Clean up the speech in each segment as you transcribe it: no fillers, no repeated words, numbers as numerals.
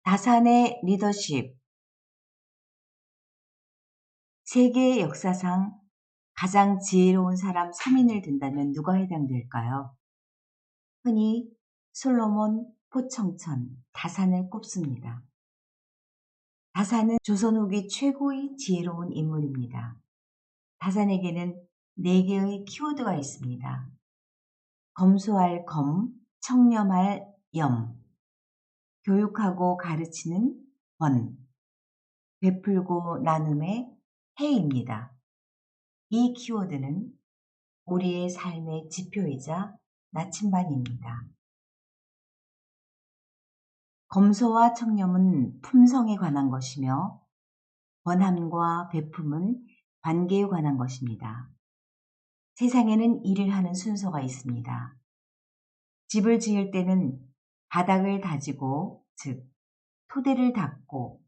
다산의 리더십. 세계 역사상 가장 지혜로운 사람 3인을 든다면 누가 해당될까요? 흔히 솔로몬, 포청천, 다산을 꼽습니다. 다산은 조선 후기 최고의 지혜로운 인물입니다. 다산에게는 4개의 키워드가 있습니다. 검소할 검, 청렴할 염, 교육하고 가르치는 권, 베풀고 나눔의 해입니다. 이 키워드는 우리의 삶의 지표이자 나침반입니다. 검소와 청렴은 품성에 관한 것이며 권함과 베품은 관계에 관한 것입니다. 세상에는 일을 하는 순서가 있습니다. 집을 지을 때는 바닥을 다지고, 즉 토대를 닦고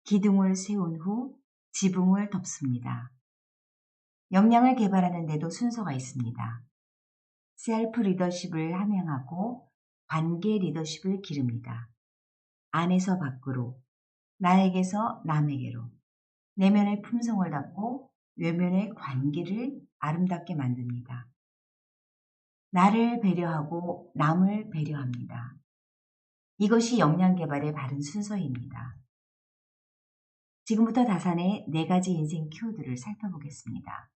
기둥을 세운 후 지붕을 덮습니다. 역량을 개발하는 데도 순서가 있습니다. 셀프 리더십을 함양하고 관계 리더십을 기릅니다. 안에서 밖으로, 나에게서 남에게로, 내면의 품성을 닦고 외면의 관계를 아름답게 만듭니다. 나를 배려하고 남을 배려합니다. 이것이 역량 개발의 바른 순서입니다. 지금부터 다산의 4가지 인생 키워드를 살펴보겠습니다.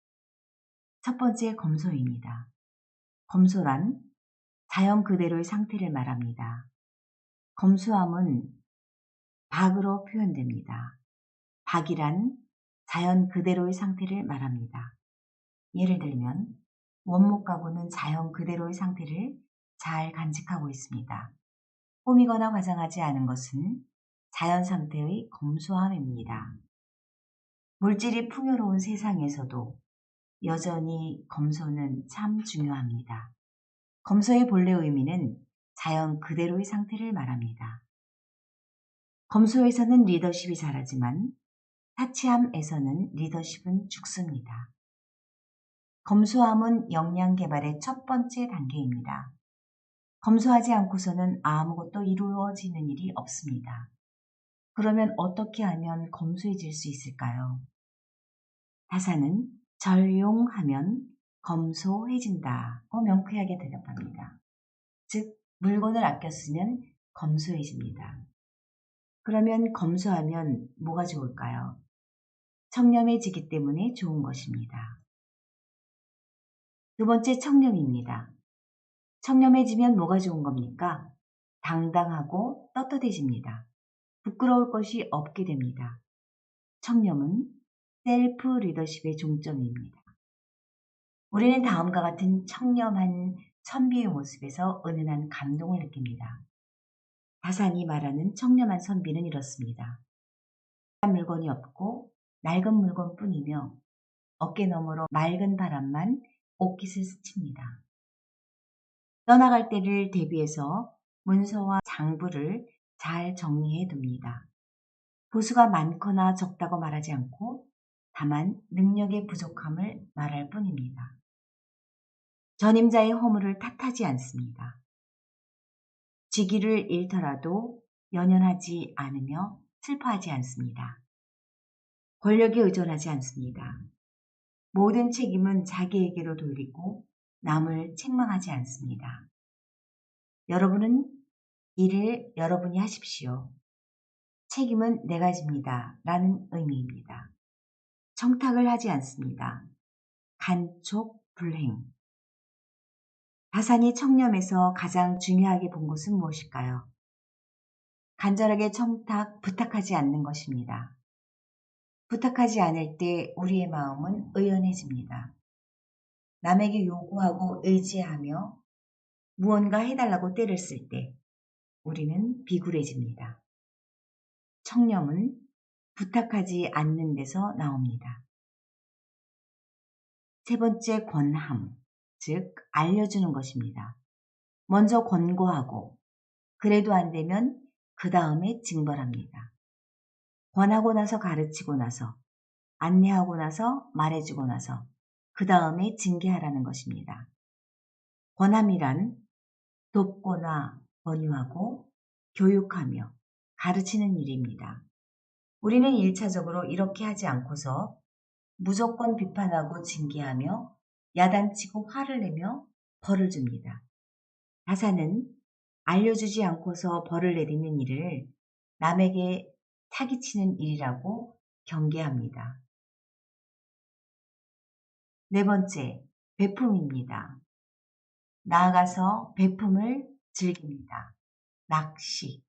첫 번째, 검소입니다. 검소란 자연 그대로의 상태를 말합니다. 검소함은 박으로 표현됩니다. 박이란 자연 그대로의 상태를 말합니다. 예를 들면 원목 가구는 자연 그대로의 상태를 잘 간직하고 있습니다. 꾸미거나 화장하지 않은 것은 자연 상태의 검소함입니다. 물질이 풍요로운 세상에서도 여전히 검소는 참 중요합니다. 검소의 본래 의미는 자연 그대로의 상태를 말합니다. 검소에서는 리더십이 자라지만 사치함에서는 리더십은 죽습니다. 검소함은 역량 개발의 첫 번째 단계입니다. 검소하지 않고서는 아무것도 이루어지는 일이 없습니다. 그러면 어떻게 하면 검소해질 수 있을까요? 다산은 절용하면 검소해진다고 명쾌하게 대답합니다. 즉, 물건을 아껴 쓰면 검소해집니다. 그러면 검소하면 뭐가 좋을까요? 청렴해지기 때문에 좋은 것입니다. 두 번째, 청렴입니다. 청렴해지면 뭐가 좋은 겁니까? 당당하고 떳떳해집니다. 부끄러울 것이 없게 됩니다. 청렴은 셀프 리더십의 종점입니다. 우리는 다음과 같은 청렴한 선비의 모습에서 은은한 감동을 느낍니다. 다산이 말하는 청렴한 선비는 이렇습니다. 물건이 없고 낡은 물건뿐이며 어깨 너머로 맑은 바람만 옷깃을 스칩니다. 떠나갈 때를 대비해서 문서와 장부를 잘 정리해 둡니다. 보수가 많거나 적다고 말하지 않고 다만 능력의 부족함을 말할 뿐입니다. 전임자의 허물을 탓하지 않습니다. 직위를 잃더라도 연연하지 않으며 슬퍼하지 않습니다. 권력에 의존하지 않습니다. 모든 책임은 자기에게로 돌리고 남을 책망하지 않습니다. 여러분은 일을 여러분이 하십시오. 책임은 내가 집니다. 라는 의미입니다. 청탁을 하지 않습니다. 간촉, 불행. 다산이 청렴에서 가장 중요하게 본 것은 무엇일까요? 간절하게 청탁, 부탁하지 않는 것입니다. 부탁하지 않을 때 우리의 마음은 의연해집니다. 남에게 요구하고 의지하며 무언가 해달라고 때를 쓸 때 우리는 비굴해집니다. 청렴은 부탁하지 않는 데서 나옵니다. 세 번째, 권함, 즉 알려주는 것입니다. 먼저 권고하고 그래도 안 되면 그 다음에 징벌합니다. 권하고 나서 가르치고 나서 안내하고 나서 말해주고 나서 그 다음에 징계하라는 것입니다. 권함이란 돕거나 권유하고 교육하며 가르치는 일입니다. 우리는 1차적으로 이렇게 하지 않고서 무조건 비판하고 징계하며 야단치고 화를 내며 벌을 줍니다. 다사는 알려주지 않고서 벌을 내리는 일을 남에게 사기치는 일이라고 경계합니다. 네 번째, 베품입니다. 나아가서 베품을 즐깁니다. 낚시.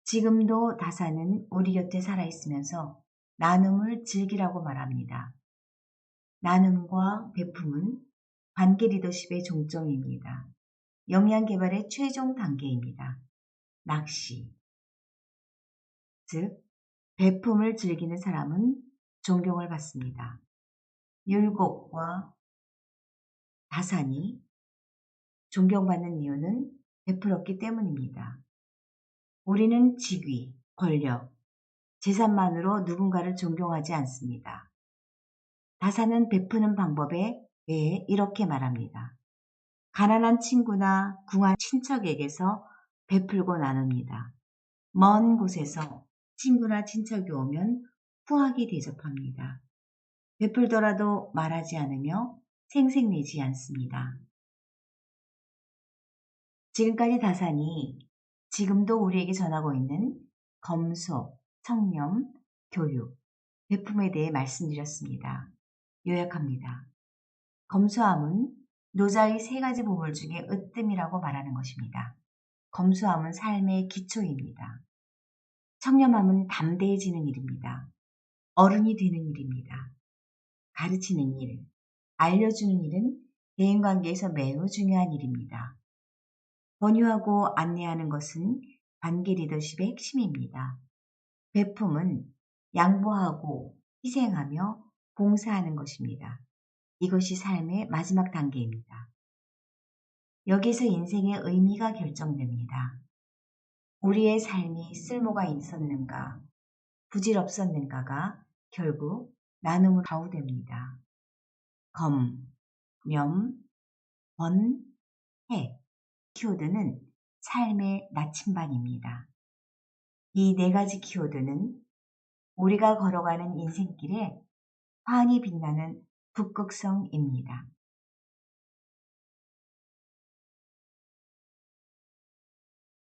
지금도 다사는 우리 곁에 살아있으면서 나눔을 즐기라고 말합니다. 나눔과 베품은 관계 리더십의 종점입니다. 역량 개발의 최종 단계입니다. 낚시. 즉, 베품을 즐기는 사람은 존경을 받습니다. 율곡과 다산이 존경받는 이유는 베풀었기 때문입니다. 우리는 직위, 권력, 재산만으로 누군가를 존경하지 않습니다. 다산은 베푸는 방법에 대해 이렇게 말합니다. 가난한 친구나 궁한 친척에게서 베풀고 나눕니다. 먼 곳에서 친구나 친척이 오면 후하게 대접합니다. 베풀더라도 말하지 않으며 생색내지 않습니다. 지금까지 다산이 지금도 우리에게 전하고 있는 검소, 청렴, 교육, 베품에 대해 말씀드렸습니다. 요약합니다. 검소함은 노자의 3가지 보물 중에 으뜸이라고 말하는 것입니다. 검소함은 삶의 기초입니다. 청렴함은 담대해지는 일입니다. 어른이 되는 일입니다. 가르치는 일, 알려주는 일은 대인관계에서 매우 중요한 일입니다. 권유하고 안내하는 것은 관계 리더십의 핵심입니다. 베품은 양보하고 희생하며 봉사하는 것입니다. 이것이 삶의 마지막 단계입니다. 여기서 인생의 의미가 결정됩니다. 우리의 삶이 쓸모가 있었는가, 부질없었는가가 결국 나눔으로 좌우됩니다. 검, 명, 권, 해, 키워드는 삶의 나침반입니다. 이 4가지 키워드는 우리가 걸어가는 인생길에 환히 빛나는 북극성입니다.